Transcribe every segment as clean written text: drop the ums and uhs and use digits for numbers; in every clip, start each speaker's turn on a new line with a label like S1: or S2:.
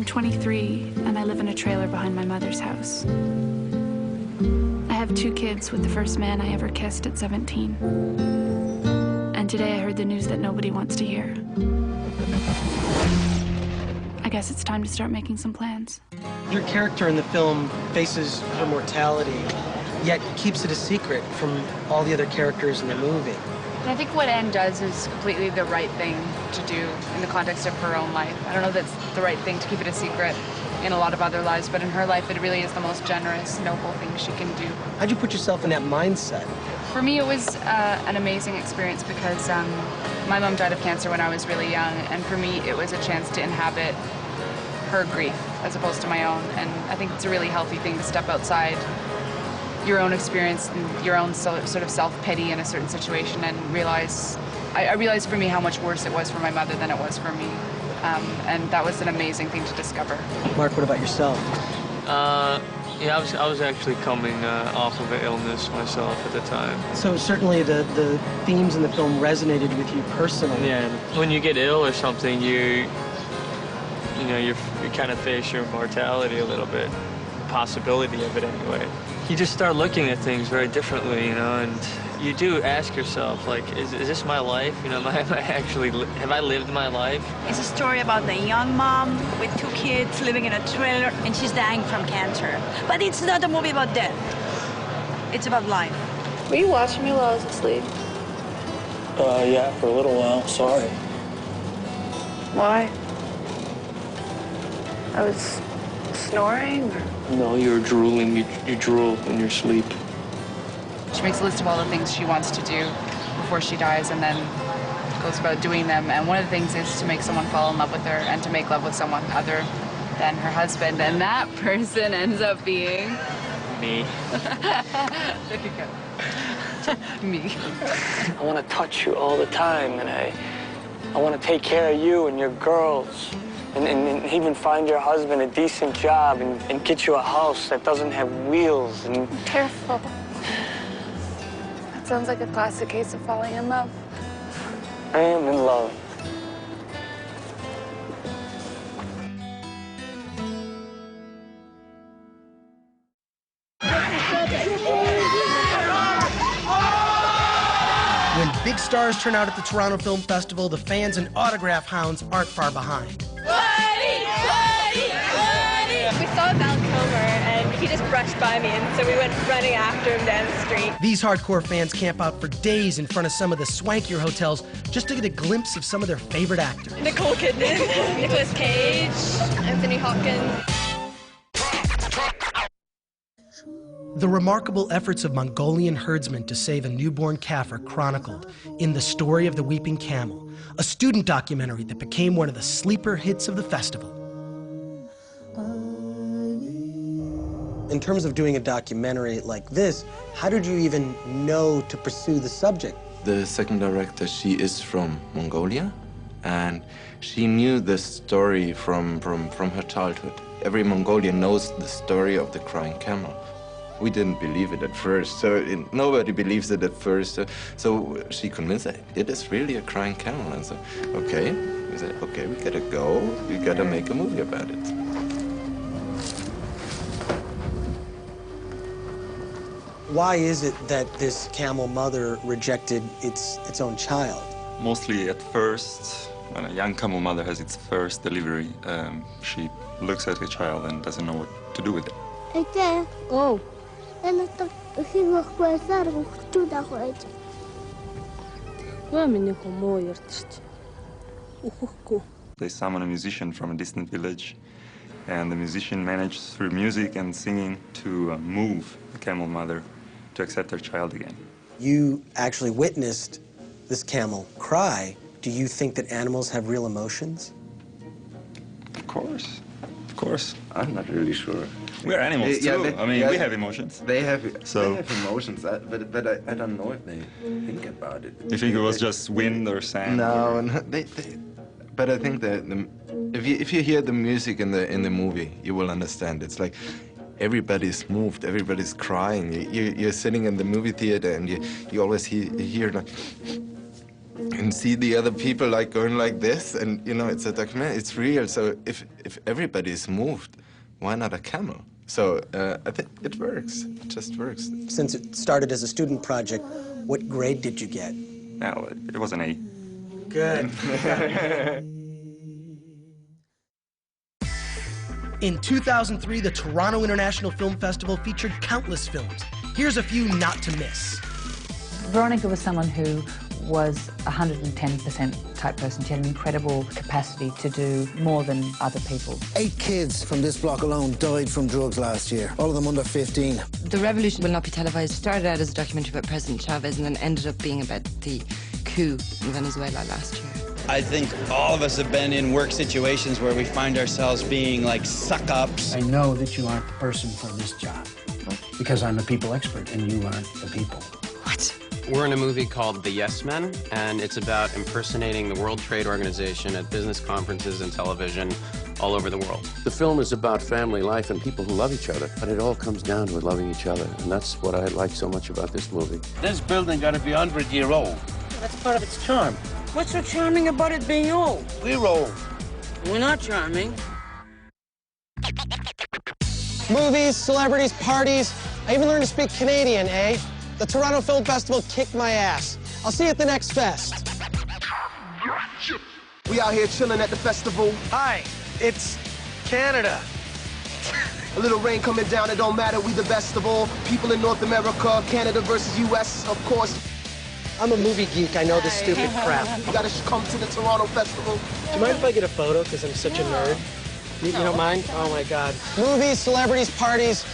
S1: 23, and I live in a trailer behind my mother's house. I have 2 kids with the first man I ever kissed at 17. And today I heard the news that nobody wants to hear. I guess it's time to start making some plans.
S2: Your character in the film faces her mortality, yet keeps it a secret from all the other characters in the movie.
S3: And I think what Anne does is completely the right thing to do in the context of her own life. I don't know if that's the right thing to keep it a secret in a lot of other lives, but in her life, it really is the most generous, noble thing she can do.
S2: How'd you put yourself in that mindset?
S3: For me, it was an amazing experience because my mom died of cancer when I was really young, and for me, it was a chance to inhabit her grief as opposed to my own. And I think it's a really healthy thing to step outside your own experience and your own sort of self-pity in a certain situation and realize, I realized for me how much worse it was for my mother than it was for me. And that was an amazing thing to discover.
S2: Mark, what about yourself?
S4: Yeah, I was actually coming off of an illness myself at the time.
S2: So certainly the themes in the film resonated with you personally.
S4: Yeah, when you get ill or something, you kind of face your mortality a little bit, possibility of it anyway. You just start looking at things very differently, you know, and you do ask yourself, like, is this my life? You know, have I lived my life?
S5: It's a story about a young mom with 2 kids living in a trailer, and she's dying from cancer. But it's not a movie about death. It's about life.
S6: Were you watching me while I was asleep?
S7: Yeah, for a little while. Sorry.
S6: Why? I was snoring, or?
S7: No, you were drooling. You drool in your sleep.
S3: She makes a list of all the things she wants to do before she dies and then goes about doing them. And one of the things is to make someone fall in love with her and to make love with someone other than her husband. And that person ends up being...
S4: Me.
S3: There you go. Me.
S7: I want to touch you all the time, and I want to take care of you and your girls. And even find your husband a decent job and get you a house that doesn't have wheels and...
S6: Careful. That sounds like a classic case of falling in love.
S7: I am in love.
S2: When big stars turn out at the Toronto Film Festival, the fans and autograph hounds aren't far behind.
S8: We saw Val Kilmer, and he just brushed by me, and so we went running after him down the street.
S2: These hardcore fans camp out for days in front of some of the swankier hotels just to get a glimpse of some of their favorite actors.
S8: Nicole Kidman, Nicolas Cage, Anthony Hopkins.
S2: The remarkable efforts of Mongolian herdsmen to save a newborn calf are chronicled in The Story of the Weeping Camel, a student documentary that became one of the sleeper hits of the festival. In terms of doing a documentary like this, how did you even know to pursue the subject?
S9: The second director, she is from Mongolia, and she knew the story from her childhood. Every Mongolian knows the story of the crying camel. We didn't believe it at first, so nobody believes it at first. So she convinced us, it is really a crying camel. And so, okay, we said, okay, we gotta go, we gotta make a movie about it.
S2: Why is it that this camel mother rejected its own child?
S10: Mostly at first, when a young camel mother has its first delivery, she looks at her child and doesn't know what to do with it.
S8: Oh.
S10: They summon a musician from a distant village, and the musician managed through music and singing to move the camel mother to accept her child again.
S2: You actually witnessed this camel cry. Do you think that animals have real emotions?
S10: Of course. Of course.
S9: I'm not really sure.
S10: We're animals too.
S9: Yeah,
S10: I mean, we have emotions.
S9: They have emotions, but I don't know if they think about it.
S10: You think it was just wind or sand?
S9: No, but I think that if you hear the music in the movie, you will understand. It's like everybody's moved, everybody's crying. You're sitting in the movie theater and you always hear like, and see the other people like going like this, and you know, it's a documentary, it's real. So if everybody is moved, why not a camel? So I think it works. It just works.
S2: Since it started as a student project, what grade did you get?
S10: Well, it was an A.
S2: Good. In 2003, the Toronto International Film Festival featured countless films. Here's a few not to miss.
S11: Veronica was someone who was 110% type person. She had an incredible capacity to do more than other people.
S12: 8 kids from this block alone died from drugs last year, all of them under 15.
S13: The revolution will not be televised. It started out as a documentary about President Chavez and then ended up being about the coup in Venezuela last year.
S14: I think all of us have been in work situations where we find ourselves being like suck-ups.
S15: I know that you aren't the person for this job because I'm a people expert and you aren't the people.
S13: What?
S16: We're in a movie called The Yes Men, and it's about impersonating the World Trade Organization at business conferences and television all over the world.
S17: The film is about family life and people who love each other, but it all comes down to loving each other, and that's what I like so much about this movie.
S15: This building got to be 100-year-old. That's part of its charm.
S18: What's so charming about it being old?
S15: We're old.
S18: We're not charming.
S19: Movies, celebrities, parties. I even learned to speak Canadian, eh? The Toronto Film Festival kicked my ass. I'll see you at the next fest.
S20: We out here chilling at the festival.
S2: Hi, it's Canada.
S20: A little rain coming down, it don't matter, we the best of all. People in North America, Canada versus US, of course.
S2: I'm a movie geek, I know this stupid crap.
S20: You gotta come to the Toronto Festival.
S2: Do you mind if I get a photo, because I'm such a nerd? You don't mind? Oh my God.
S19: Movies, celebrities, parties.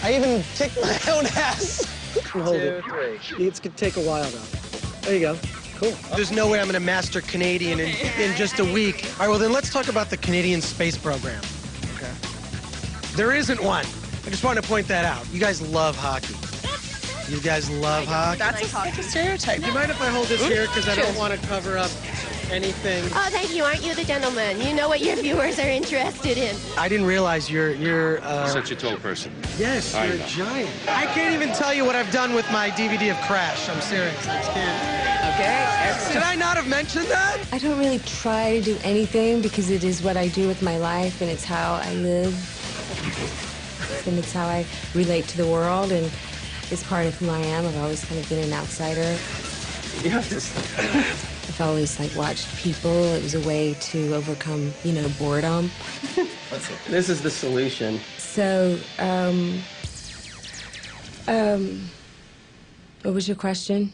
S19: I even kicked my own ass.
S2: Hold it. 2, 3. It's gonna take a while, though. There you go. Cool. There's no way I'm gonna master Canadian in just a week. All right, well then let's talk about the Canadian space program. Okay. There isn't one. I just wanted to point that out. You guys love hockey. You guys love hockey?
S18: That's such a stereotype.
S2: Do you mind if I hold this here? Because I don't want to cover up anything.
S21: Oh, thank you. Aren't you the gentleman? You know what your viewers are interested in.
S2: I didn't realize you're
S17: Such a tall person.
S2: Yes, you're a giant. I can't even tell you what I've done with my DVD of Crash. I'm serious. I just can't.
S18: Okay, excellent.
S2: Did I not have mentioned that?
S22: I don't really try to do anything because it is what I do with my life and it's how I live. And it's how I relate to the world and it's part of who I am. I've always kind of been an outsider.
S4: You have to.
S22: I've always watched people. It was a way to overcome, boredom.
S4: This is the solution.
S22: So, what was your question?